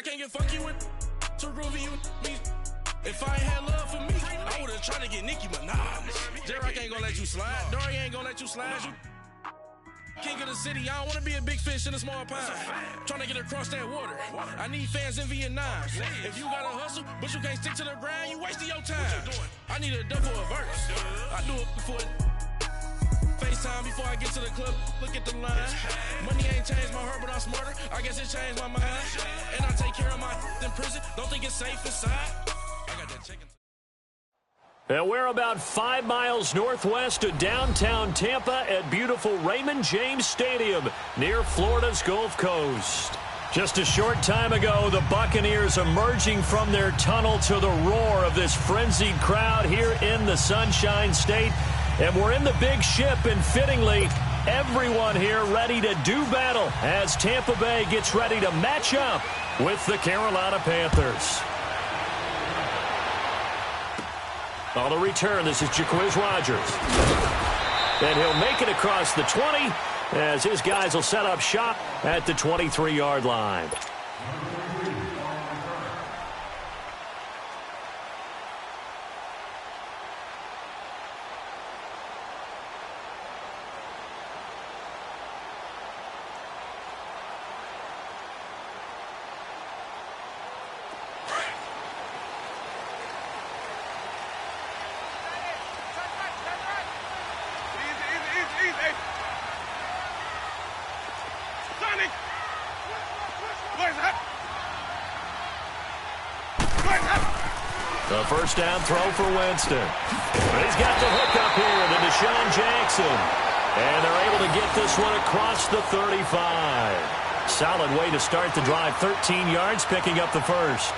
I can't get funky with too groovy you me. If I ain't had love for me, I would've tried to get Nicki Minaj. J-Rock ain't gonna let you slide. Dory ain't gonna let you slide. You king of the city, I don't wanna be a big fish in a small pond. Trying to get across that water. I need fans in Vietnam. If you gotta hustle, but you can't stick to the grind, you wasting your time. I need a double a verse. I do it before FaceTime before I get to the club. Look at the line. Money ain't changed my heart, but I'm smarter. I guess it changed my mind. And I take care of my in prison. Don't think it's safe inside. I got that chicken. And we're about 5 miles northwest of downtown Tampa at beautiful Raymond James Stadium near Florida's Gulf Coast. Just a short time ago, the Buccaneers emerging from their tunnel to the roar of this frenzied crowd here in the Sunshine State. And we're in the big ship, and fittingly, everyone here ready to do battle as Tampa Bay gets ready to match up with the Carolina Panthers. On the return, this is Jacquizz Rodgers. And he'll make it across the 20 as his guys will set up shop at the 23-yard line. The first down throw for Winston. He's got the hook up here to Deshaun Jackson. And they're able to get this one across the 35. Solid way to start the drive. 13 yards, picking up the first.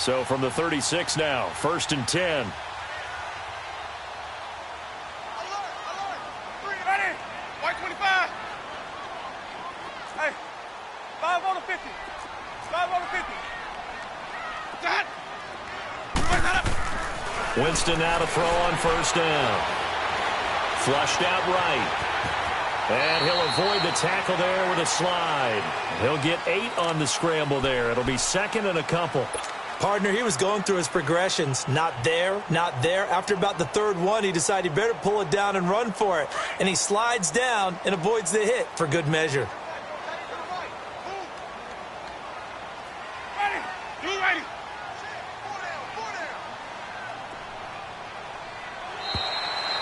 So from the 36 now, 1st and 10. Ready? White 25. Hey, 5 on the 50. 5 on the 50. That. Winston now to throw on 1st down. Flushed out right. And he'll avoid the tackle there with a slide. He'll get 8 on the scramble there. It'll be 2nd and a couple. Partner, he was going through his progressions. Not there, not there. After about the 3rd one, he decided he better pull it down and run for it. And he slides down and avoids the hit for good measure. Ready? You ready?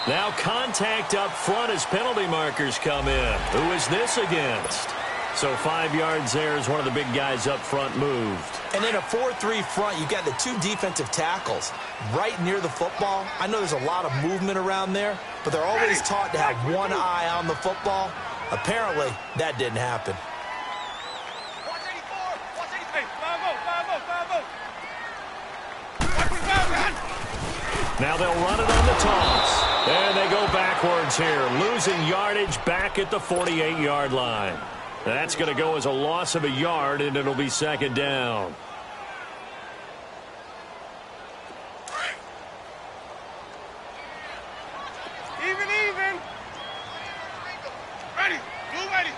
Now contact up front as penalty markers come in. Who is this against? So 5 yards there as one of the big guys up front moved. And in a 4-3 front, you've got the 2 defensive tackles right near the football. I know there's a lot of movement around there, but they're always taught to have one eye on the football. Apparently, that didn't happen. Watch 84. Watch 84. Hey, 5-0. 5-0. 5-0. Now they'll run it on the toss. And they go backwards here, losing yardage back at the 48-yard line. That's going to go as a loss of a yard, and it'll be 2nd down. Even. Ready. Blue ready.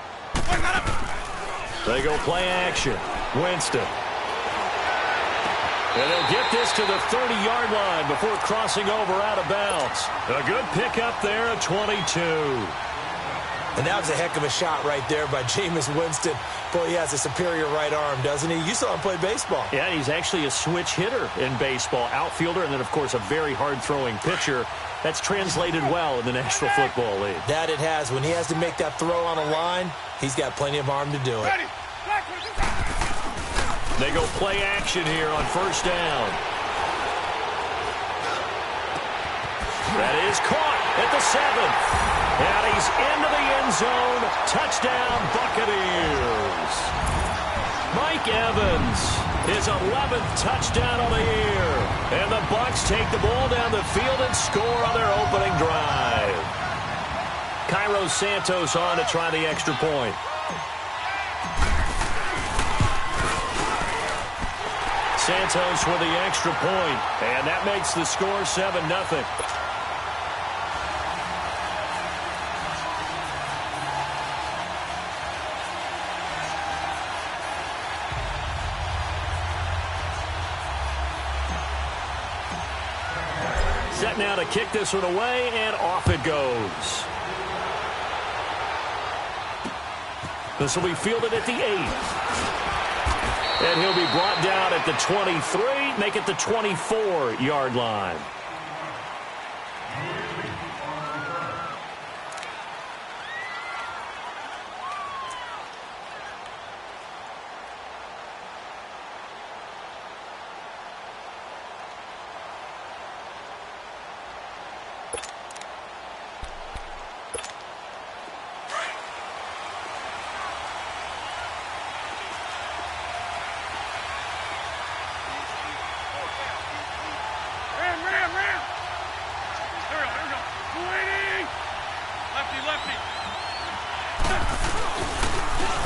They go play action. Winston. And they'll get this to the 30-yard line before crossing over out of bounds. A good pickup there at 22. And that was a heck of a shot right there by Jameis Winston. Boy, he has a superior right arm, doesn't he? You saw him play baseball. Yeah, he's actually a switch hitter in baseball. Outfielder, and then, of course, a very hard-throwing pitcher. That's translated well in the National Football League. That it has. When he has to make that throw on a line, he's got plenty of arm to do it. Ready. They go play action here on 1st down. That is caught at the 7th. And he's into the end zone. Touchdown, Buccaneers. Mike Evans, his 11th touchdown of the year. And the Bucs take the ball down the field and score on their opening drive. Cairo Santos on to try the extra point. Santos with the extra point, and that makes the score 7-0. Set now to kick this one away, and off it goes. This will be fielded at the 8. And he'll be brought down at the 23, make it the 24-yard line.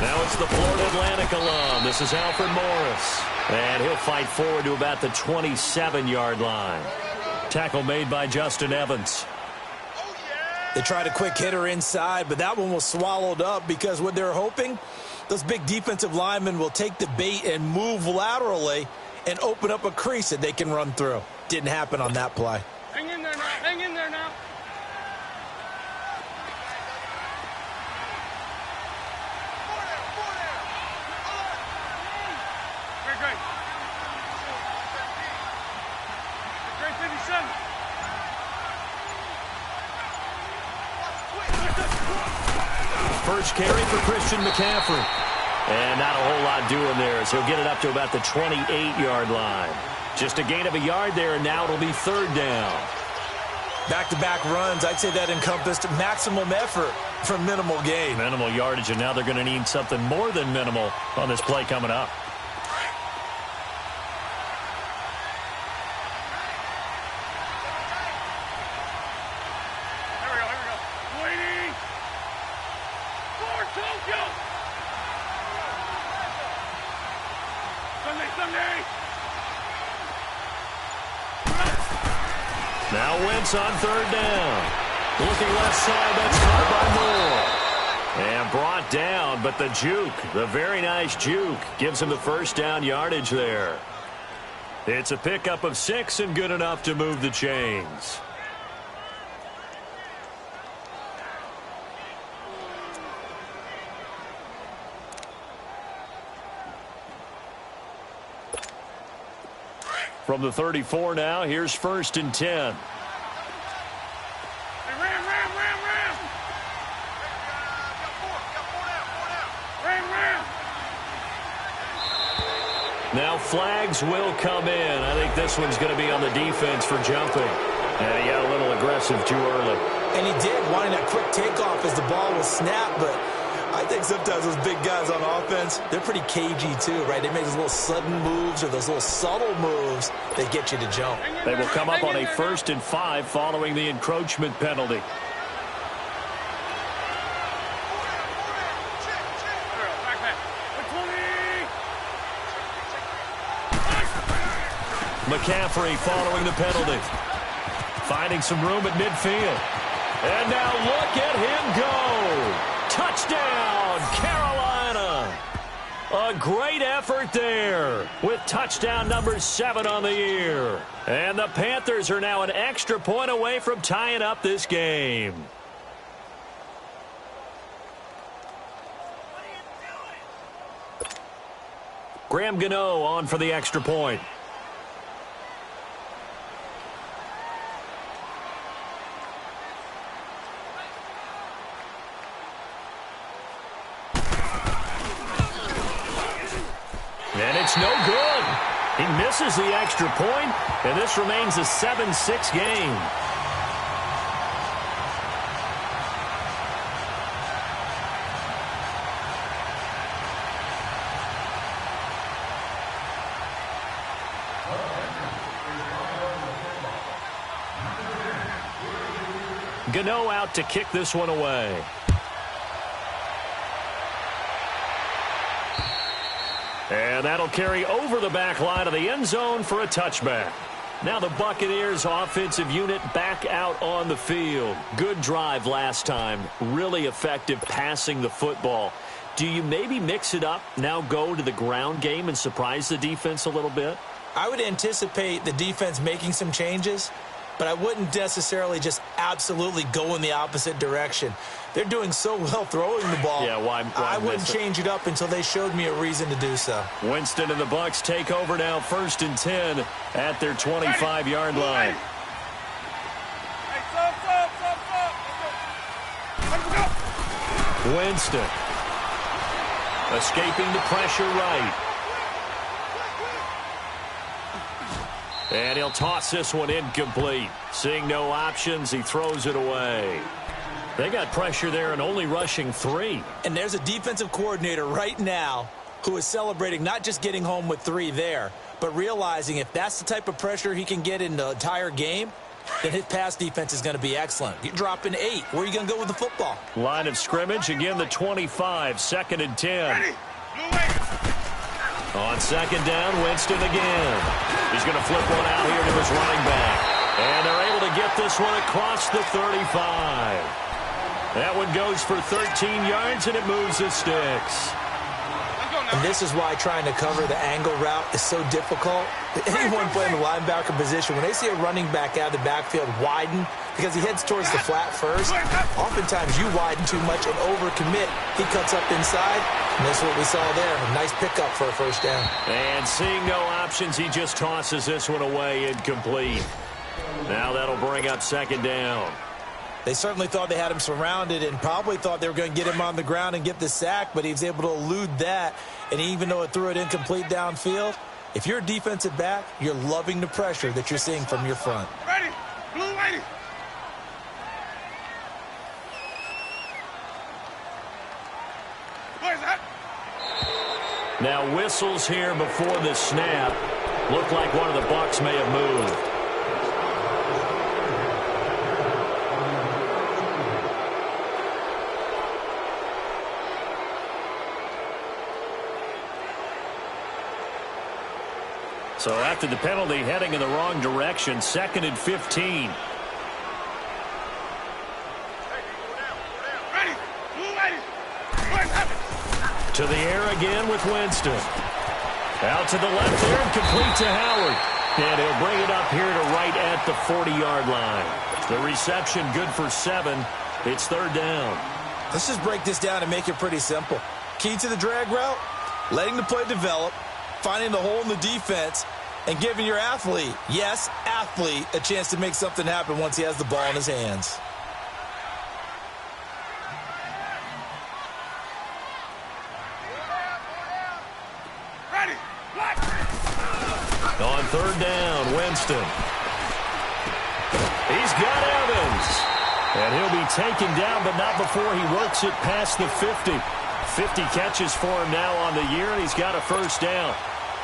Now it's the Florida Atlantic alum. This is Alfred Morris. And he'll fight forward to about the 27-yard line. Tackle made by Justin Evans. They tried a quick hitter inside, but that one was swallowed up because what they're hoping, those big defensive linemen will take the bait and move laterally and open up a crease that they can run through. Didn't happen on that play. Hang in there now. Hang in there now. Great. Great 57. First carry for Christian McCaffrey. And not a whole lot doing there as he'll get it up to about the 28-yard line. Just a gain of a yard there, and now it'll be third down. Back-to-back runs, I'd say that encompassed maximum effort for minimal gain. Minimal yardage, and now they're going to need something more than minimal on this play coming up. Now Wentz on third down. Looking left side, that's caught by Moore. And brought down, but the juke, the very nice juke, gives him the first down yardage there. It's a pickup of 6 and good enough to move the chains. From the 34 now, here's 1st and 10. Hey, Ram. Ram. Now flags will come in. I think this one's going to be on the defense for jumping. And he got a little aggressive too early. And he did, wanting that quick takeoff as the ball was snapped, but I think sometimes those big guys on offense, they're pretty cagey too, right? They make those little sudden moves or those little subtle moves that get you to jump. They will come up on a 1st and 5 following the encroachment penalty. McCaffrey following the penalty. Finding some room at midfield. And now look at him go. Touchdown, Carolina. A great effort there with touchdown number 7 on the year. And the Panthers are now an extra point away from tying up this game. Graham Gano on for the extra point. And it's no good. He misses the extra point, and this remains a 7-6 game. Gano out to kick this one away. And that'll carry over the back line of the end zone for a touchback. Now the Buccaneers offensive unit back out on the field. Good drive last time. Really effective passing the football. Do you maybe mix it up, now go to the ground game and surprise the defense a little bit? I would anticipate the defense making some changes, but I wouldn't necessarily just absolutely go in the opposite direction. They're doing so well throwing the ball. Yeah, why I wouldn't change it up until they showed me a reason to do so. Winston and the Bucs take over now, 1st and 10 at their 25-yard line. Winston escaping the pressure right. And he'll toss this one incomplete. Seeing no options, he throws it away. They got pressure there and only rushing 3. And there's a defensive coordinator right now who is celebrating not just getting home with 3 there, but realizing if that's the type of pressure he can get in the entire game, then his pass defense is going to be excellent. You're dropping 8. Where are you going to go with the football? Line of scrimmage, again the 25, 2nd and 10. On 2nd down, Winston again. He's going to flip one out here to his running back. And they're able to get this one across the 35. That one goes for 13 yards, and it moves the sticks. And this is why trying to cover the angle route is so difficult. Anyone playing the linebacker position, when they see a running back out of the backfield widen, because he heads towards the flat first, oftentimes you widen too much and overcommit. He cuts up inside, and that's what we saw there. A nice pickup for a 1st down. And seeing no options, he just tosses this one away incomplete. Now that'll bring up 2nd down. They certainly thought they had him surrounded and probably thought they were going to get him on the ground and get the sack, but he was able to elude that. And even though it threw it incomplete downfield, if you're a defensive back, you're loving the pressure that you're seeing from your front. Ready, blue lady. Where's that? Now whistles here before the snap. Looked like one of the Bucs may have moved. So after the penalty, heading in the wrong direction, 2nd and 15. To the air again with Winston. Out to the left there and complete to Howard. And he'll bring it up here to right at the 40-yard line. The reception good for 7. It's 3rd down. Let's just break this down and make it pretty simple. Key to the drag route, letting the play develop, finding the hole in the defense, and giving your athlete, yes, athlete, a chance to make something happen once he has the ball in his hands. Ready, black. On 3rd down, Winston. He's got Evans. And he'll be taken down, but not before he works it past the 50. 50 catches for him now on the year, and he's got a 1st down.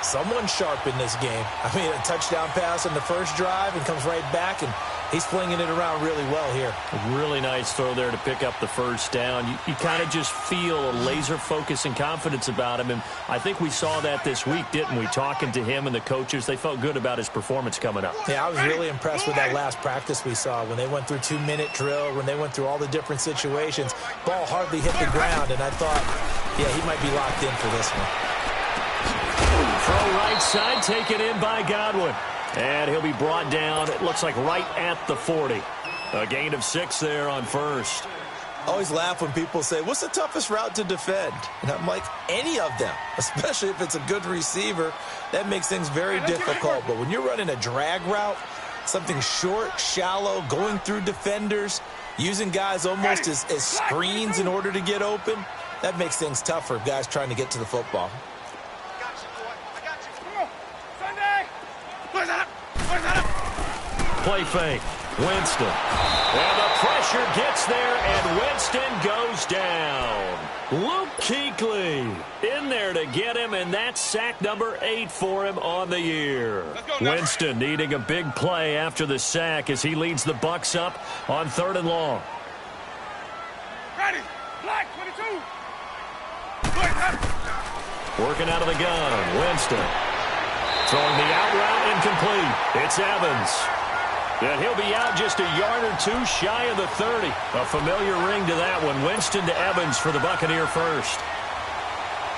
Someone sharp in this game. I mean, a touchdown pass on the first drive and comes right back, and he's flinging it around really well here. A really nice throw there to pick up the 1st down. You kind of just feel a laser focus and confidence about him, and I think we saw that this week, didn't we? Talking to him and the coaches, they felt good about his performance coming up. Yeah, I was really impressed with that last practice we saw when they went through 2-minute drill, when they went through all the different situations. Ball hardly hit the ground, and I thought, yeah, he might be locked in for this one. Throw right side, taken in by Godwin. And he'll be brought down, it looks like right at the 40. A gain of 6 there on 1st. I always laugh when people say, what's the toughest route to defend? And I'm like, any of them, especially if it's a good receiver. That makes things very difficult. But when you're running a drag route, something short, shallow, going through defenders, using guys almost as screens in order to get open, that makes things tough for guys trying to get to the football. Play fake. Winston. And the pressure gets there, and Winston goes down. Luke Kuechly in there to get him, and that's sack number 8 for him on the year. Winston needing a big play after the sack as he leads the Bucs up on 3rd and long. Ready, black 22. Working out of the gun, Winston. Throwing the out route incomplete. It's Evans. And he'll be out just a yard or two shy of the 30. A familiar ring to that one. Winston to Evans for the Buccaneer first.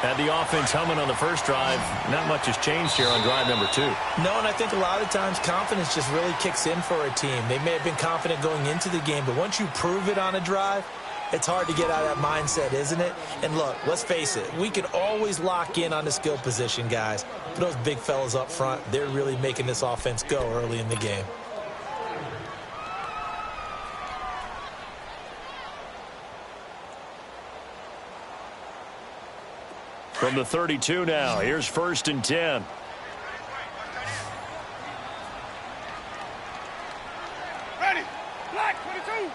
Had the offense humming on the first drive. Not much has changed here on drive number 2. No, and I think a lot of times confidence just really kicks in for a team. They may have been confident going into the game, but once you prove it on a drive, it's hard to get out of that mindset, isn't it? And look, let's face it, we can always lock in on the skill position, guys. But those big fellas up front, they're really making this offense go early in the game. From the 32 now, here's 1st and 10. Ready. Black, 22.